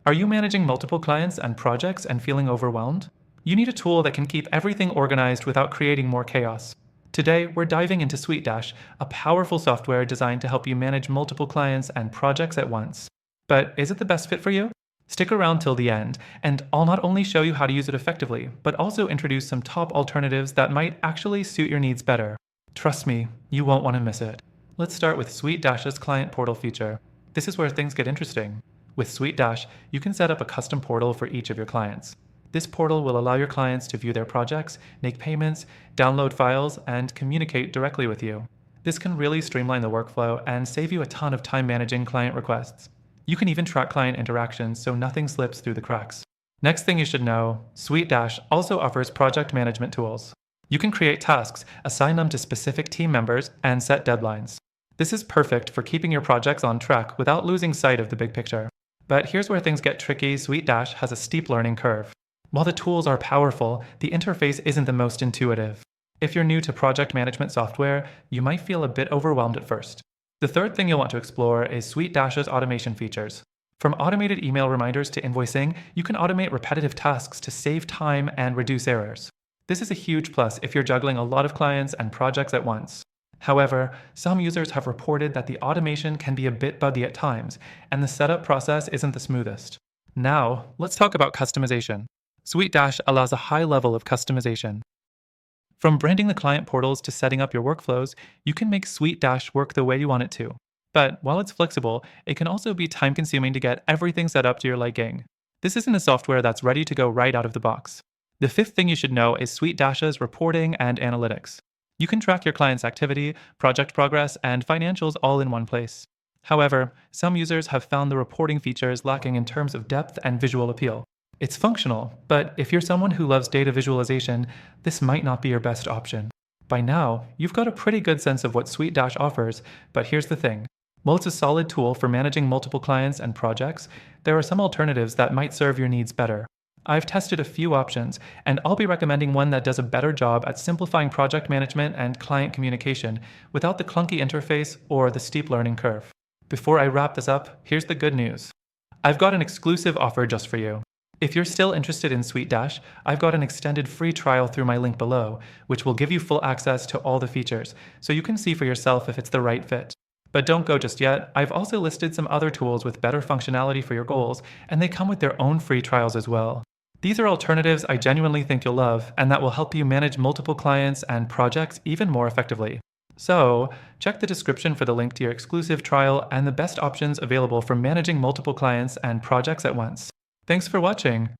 Are you managing multiple clients and projects and feeling overwhelmed? You need a tool that can keep everything organized without creating more chaos. Today, we're diving into SuiteDash, a powerful software designed to help you manage multiple clients and projects at once. But is it the best fit for you? Stick around till the end, and I'll not only show you how to use it effectively, but also introduce some top alternatives that might actually suit your needs better. Trust me, you won't want to miss it. Let's start with SuiteDash's client portal feature. This is where things get interesting. With SuiteDash, you can set up a custom portal for each of your clients. This portal will allow your clients to view their projects, make payments, download files, and communicate directly with you. This can really streamline the workflow and save you a ton of time managing client requests. You can even track client interactions so nothing slips through the cracks. Next thing you should know, SuiteDash also offers project management tools. You can create tasks, assign them to specific team members, and set deadlines. This is perfect for keeping your projects on track without losing sight of the big picture. But here's where things get tricky. SuiteDash has a steep learning curve. While the tools are powerful, the interface isn't the most intuitive. If you're new to project management software, you might feel a bit overwhelmed at first. The third thing you'll want to explore is SuiteDash's automation features. From automated email reminders to invoicing, you can automate repetitive tasks to save time and reduce errors. This is a huge plus if you're juggling a lot of clients and projects at once. However, some users have reported that the automation can be a bit buggy at times, and the setup process isn't the smoothest. Now, let's talk about customization. SuiteDash allows a high level of customization. From branding the client portals to setting up your workflows, you can make SuiteDash work the way you want it to. But while it's flexible, it can also be time-consuming to get everything set up to your liking. This isn't a software that's ready to go right out of the box. The fifth thing you should know is SuiteDash's reporting and analytics. You can track your client's activity, project progress, and financials all in one place. However, some users have found the reporting features lacking in terms of depth and visual appeal. It's functional, but if you're someone who loves data visualization, this might not be your best option. By now, you've got a pretty good sense of what SuiteDash offers, but here's the thing. While it's a solid tool for managing multiple clients and projects, there are some alternatives that might serve your needs better. I've tested a few options, and I'll be recommending one that does a better job at simplifying project management and client communication without the clunky interface or the steep learning curve. Before I wrap this up, here's the good news. I've got an exclusive offer just for you. If you're still interested in SuiteDash, I've got an extended free trial through my link below, which will give you full access to all the features, so you can see for yourself if it's the right fit. But don't go just yet. I've also listed some other tools with better functionality for your goals, and they come with their own free trials as well. These are alternatives I genuinely think you'll love, and that will help you manage multiple clients and projects even more effectively. So, check the description for the link to your exclusive trial and the best options available for managing multiple clients and projects at once. Thanks for watching.